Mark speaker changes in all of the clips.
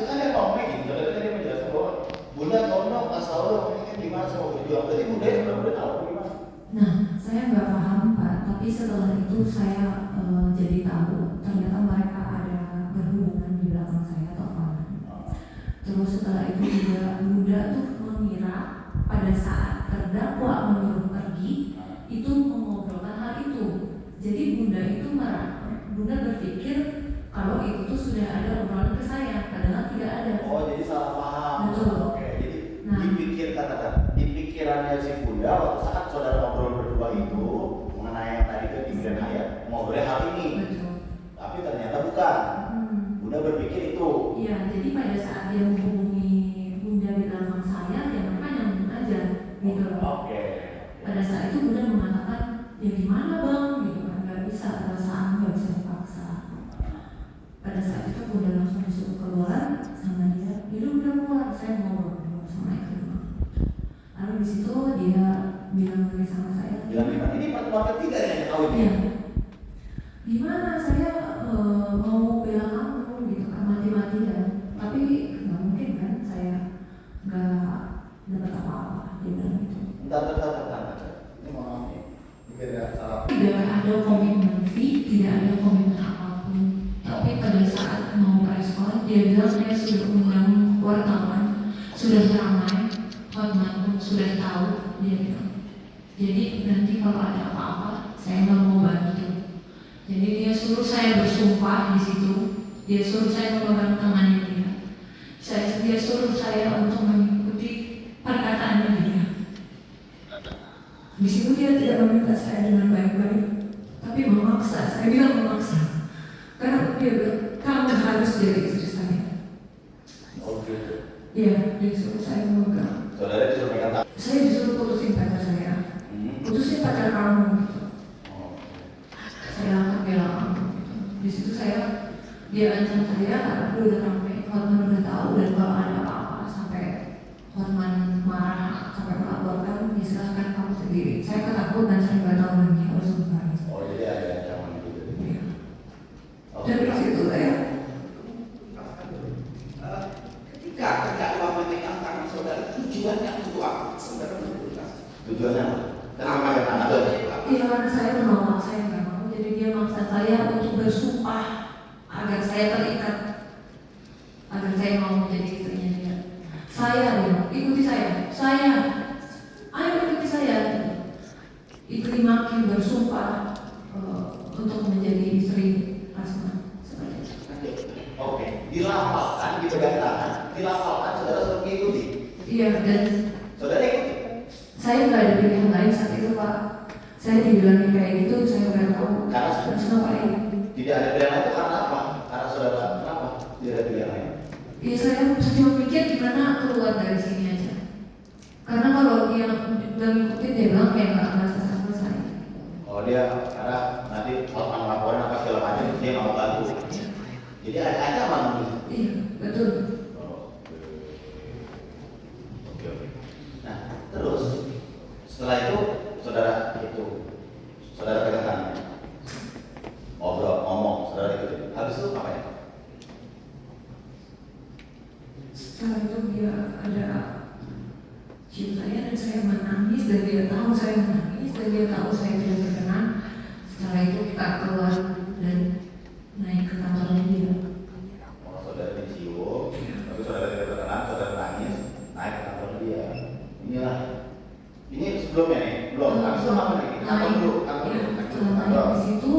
Speaker 1: kan dia ngomong gitu, saudara tadi menjelaskan bahwa Bunda tolong asal lo ini kan gimana sama berjuang. Berarti Bunda sudah udah tahu gimana?
Speaker 2: Nah, saya nggak paham Pak, tapi setelah itu saya jadi tahu ternyata mereka ada berhubungan di belakang saya teleponan. Terus setelah itu juga Bunda tuh mengira pada saat terdakwa menyuruh pergi itu mengobrolkan hal itu. Jadi Bunda itu Bunda berpikir kalau itu tuh sudah ada obrolan ke saya, padahal tidak ada.
Speaker 1: Oh, jadi salah paham.
Speaker 2: Betul.
Speaker 1: Oke, jadi di pikirannya si Bunda waktu saat saudara ngobrol berdua itu mengenai yang tadi ke Ibran Hayat ngobrolnya hal ini.
Speaker 2: Betul.
Speaker 1: Tapi ternyata bukan. Bunda berpikir itu.
Speaker 2: Iya, jadi pada saat dia menghubungi Bunda di belakang saya, ya mereka nyambung aja gitu.
Speaker 1: Oke.
Speaker 2: Pada saat itu Bunda mengatakan, ya gimana bang, gitu kan, nggak bisa, perasaan nggak bisa dipaksa. Pada saat itu Bunda langsung disuruh keluar sama dia, ya udah keluar, saya mau ngobrol sama itu. Lalu di situ dia bilang lagi sama saya,
Speaker 1: Bilang gimana? Ini pertemuan ketiga yang tahu ini.
Speaker 2: iya. Gimana saya mau bela kamu gitu kan mati-matian, tapi nggak mungkin kan saya nggak dapat apa-apa, dia bilang gitu.
Speaker 1: Bentar. Ini mau ngomong nih. Ini tidak salah.
Speaker 2: Tidak ada komitmen fee, tidak ada komitmen apapun. Tapi pada saat mau respon, dia bilang dia sudah undang wartawan, sudah ramai, Hotman pun sudah tahu, dia bilang. Jadi nanti kalau ada apa-apa, saya nggak mau bantu. Jadi dia suruh saya bersumpah di situ, dia suruh saya memegang tangannya dia. Dia suruh saya untuk mengikuti perkataannya dia. Di situ dia tidak meminta saya dengan baik-baik, tapi memaksa. Saya bilang memaksa, karena dia bilang kamu harus jadi istri saya.
Speaker 1: Oh gitu.
Speaker 2: Iya, dia suruh saya memegang.
Speaker 1: Saudara disuruh pegang tangan.
Speaker 2: Saya disuruh putusin pacar saya, putusin pacar kamu. Saya akan bela kamu. Di situ dia ancam saya karena dia udah ramai, Hotman udah tahu, dan kalau ada apa-apa sampai Hotman marah sampai melaporkan, diserahkan kamu sendiri. Saya ketakutan, saya nggak tahu lagi harus gimana.
Speaker 1: Oh jadi ada ancaman gitu.
Speaker 2: Iya. Dan di situ saya
Speaker 3: ketika terdakwa memegang tangan saudara, tujuannya untuk apa? Saudara menentukan.
Speaker 1: Tujuannya apa? Kenapa pegang tangan saudara?
Speaker 2: iya, karena saya menolak, saya nggak mau. Jadi dia maksa saya untuk bersumpah agar saya terikat, agar saya mau menjadi istrinya dia. Saya bilang, ikuti saya, ayo ikuti saya. Iklim makin bersumpah untuk menjadi istri Asma seperti itu.
Speaker 1: Oke, dilafalkan, dipegang tangan, dilafalkan saudara sudah mengikuti.
Speaker 2: Iya, dan
Speaker 1: Saudara ikuti.
Speaker 2: saya nggak ada pilihan lain saat itu Pak. Saya dibilangin kayak gitu, saya nggak tahu
Speaker 1: Karena
Speaker 2: harus ngapain.
Speaker 1: tidak ada pilihan lain itu karena apa? Karena saudara kenapa? Tidak ada pilihan lain.
Speaker 2: Iya, saya cuma mikir gimana keluar dari sini aja. Karena kalau dia bilang ngikutin, dia bilang kayak nggak selesai.
Speaker 1: Kalau dia karena nanti orang laporan apa segala macam dia nggak mau bantu. Jadi ada ancaman gitu.
Speaker 2: Iya, betul.
Speaker 1: Oke. Nah, terus setelah itu saudara pegang tangan, ngomong, saudara itu. Habis itu apa ya?
Speaker 2: Setelah itu dia ada cium saya dan saya menangis, dan dia tahu saya menangis, dan dia tahu saya tidak berkenan. Setelah itu kita keluar dan naik ke kantornya dia.
Speaker 1: Oh, saudara dicium, tapi saudara tidak berkenan, saudara nangis, naik ke kantor dia. Inilah, ini sebelumnya nih, belum. Habis itu apa nih? Kantor dulu,
Speaker 2: Setelah naik di situ,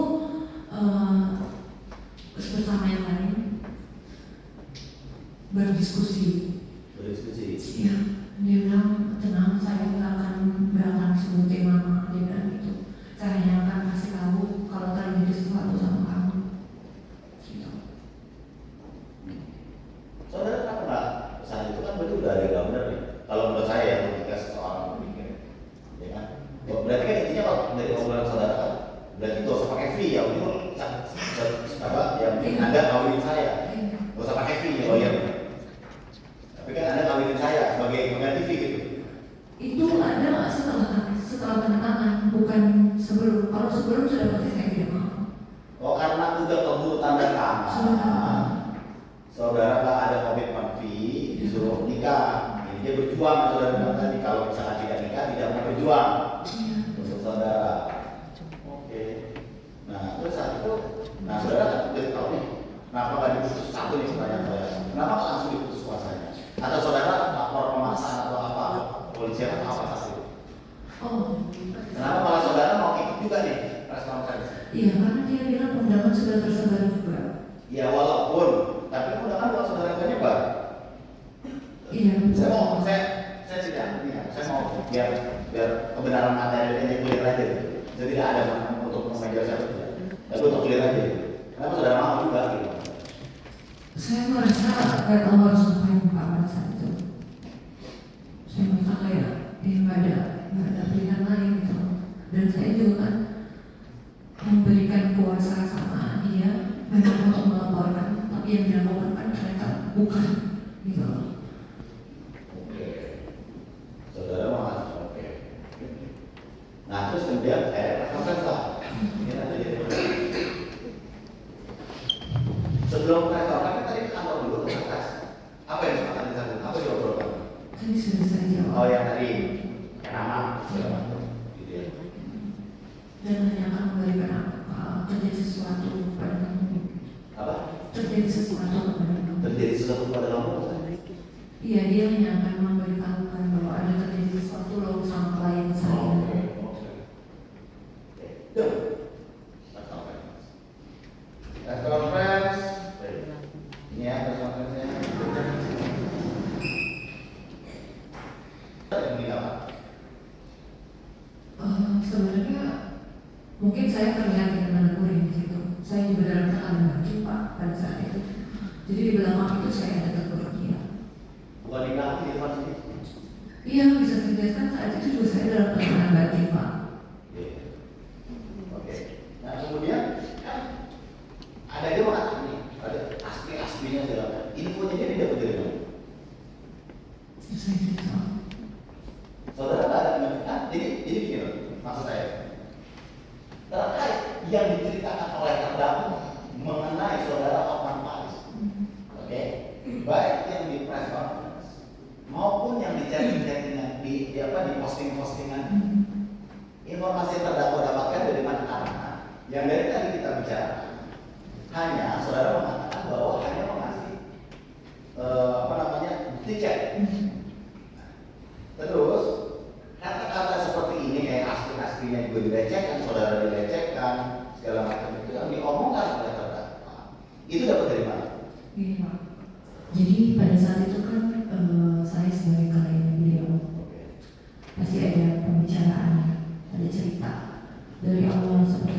Speaker 2: bersama yang lain berdiskusi. Iya, dia bilang tenang, saya nggak akan sebutin mama, dia bilang gitu. Saya hanya akan kasih tahu kalau terjadi sesuatu sama kamu. Gitu.
Speaker 1: Saudara kenapa nggak saat itu kan berarti udah ada nggak benar nih? Kalau menurut saya ya, ketika seseorang berpikir, ya kan? Berarti kan intinya kalau dari obrolan saudara kan, berarti nggak usah pakai fee ya, itu apa? Yang Anda kawinin saya, nggak usah pakai fee ya lawyer. Tapi kan Anda kawinin saya sebagai pengganti fee gitu.
Speaker 2: Itu ada setelah tanda tangan, bukan sebelum. Kalau sebelum sudah pasti saya tidak mau.
Speaker 1: Oh karena udah keburu tanda tangan,
Speaker 2: Sudah.
Speaker 1: saudara ada komitmen fee disuruh nikah. Jadi dia berjuang, saudara bilang tadi kalau misalkan tidak nikah tidak mau berjuang untuk saudara. Oke. Nah terus saat itu, nah saudara kan udah tahu nih, kenapa nggak diputus satu nih pertanyaan saya, kenapa nggak langsung diputus kuasanya? Atau saudara lapor pemaksaan atau apa, polisi atau apa saat itu?
Speaker 2: Oh,
Speaker 1: Kenapa malah saudara mau ikut juga nih press conference?
Speaker 2: iya karena dia bilang undangan sudah tersebar juga.
Speaker 1: Ya walaupun, tapi undangan kalau saudara nggak nyebar.
Speaker 2: Iya.
Speaker 1: Saya tidak, ya, saya mau biar kebenaran materialnya clear aja. Jadi tidak ada untuk mengejar siapa tidak. Tapi untuk clear aja. Kenapa saudara mau juga gitu?
Speaker 2: Saya merasa nggak tahu harus ngapain Pak pada saat itu. Saya merasa kayak nggak ada pilihan lain gitu. Dan saya juga kan memberikan kuasa sama dia memang untuk melaporkan, tapi yang dilaporkan ternyata bukan gitu.
Speaker 1: Oke. Saudara mau oke. Nah terus kemudian press lah. Ini ada jadi. Sebelum press conference tadi kantor dulu ke atas. Apa yang sempat disambung? Apa yang diobrolkan?
Speaker 2: Tadi sudah saya jawab.
Speaker 1: Oh yang tadi nama segala macam. Gitu ya.
Speaker 2: Dan hanya akan memberikan terjadi sesuatu pada kamu.
Speaker 1: Apa?
Speaker 2: Terjadi sesuatu pada kamu.
Speaker 1: Terjadi sesuatu pada kamu?
Speaker 2: Iya, dia hanya akan memberitahukan bahwa ada terjadi sesuatu loh sama klien saya.
Speaker 1: Oke. Yuk. Press conference. Ini ya press conference-nya. Ini apa?
Speaker 2: Sebenarnya mungkin saya terlihat dengan menegur di situ. Saya juga dalam tekanan batin Pak pada saat itu. Jadi di belakang itu saya ada tegur dia.
Speaker 1: Bukan di belakang, di depan sini.
Speaker 2: Iya, bisa dijelaskan saat itu juga saya dalam tekanan batin Pak.
Speaker 1: Oke. Nah kemudian kan ada dia mengatakan nih, ada asli-aslinya segala macam. Infonya dia dapat dari mana?
Speaker 2: Saya tidak tahu.
Speaker 1: Saudara nggak ada kan? Jadi begini loh, maksud saya. Terkait yang diceritakan oleh terdakwa mengenai saudara Otman Paris, oke, baik yang di press conference maupun yang di chatting-chattingan di posting-postingan, informasi yang terdakwa dapatkan dari mana? Karena yang dari tadi kita bicara hanya saudara mengatakan bahwa hanya mengasih bukti chat. Terus kata-kata seperti ini kayak asli-aslinya juga dilecehkan, saudara dilecehkan, segala macam itu yang diomongkan oleh terdakwa. Itu dapat dari mana?
Speaker 2: Gini Pak. Jadi pada saat itu kan saya sebagai klien beliau pasti ada pembicaraan, ada cerita dari awal sampai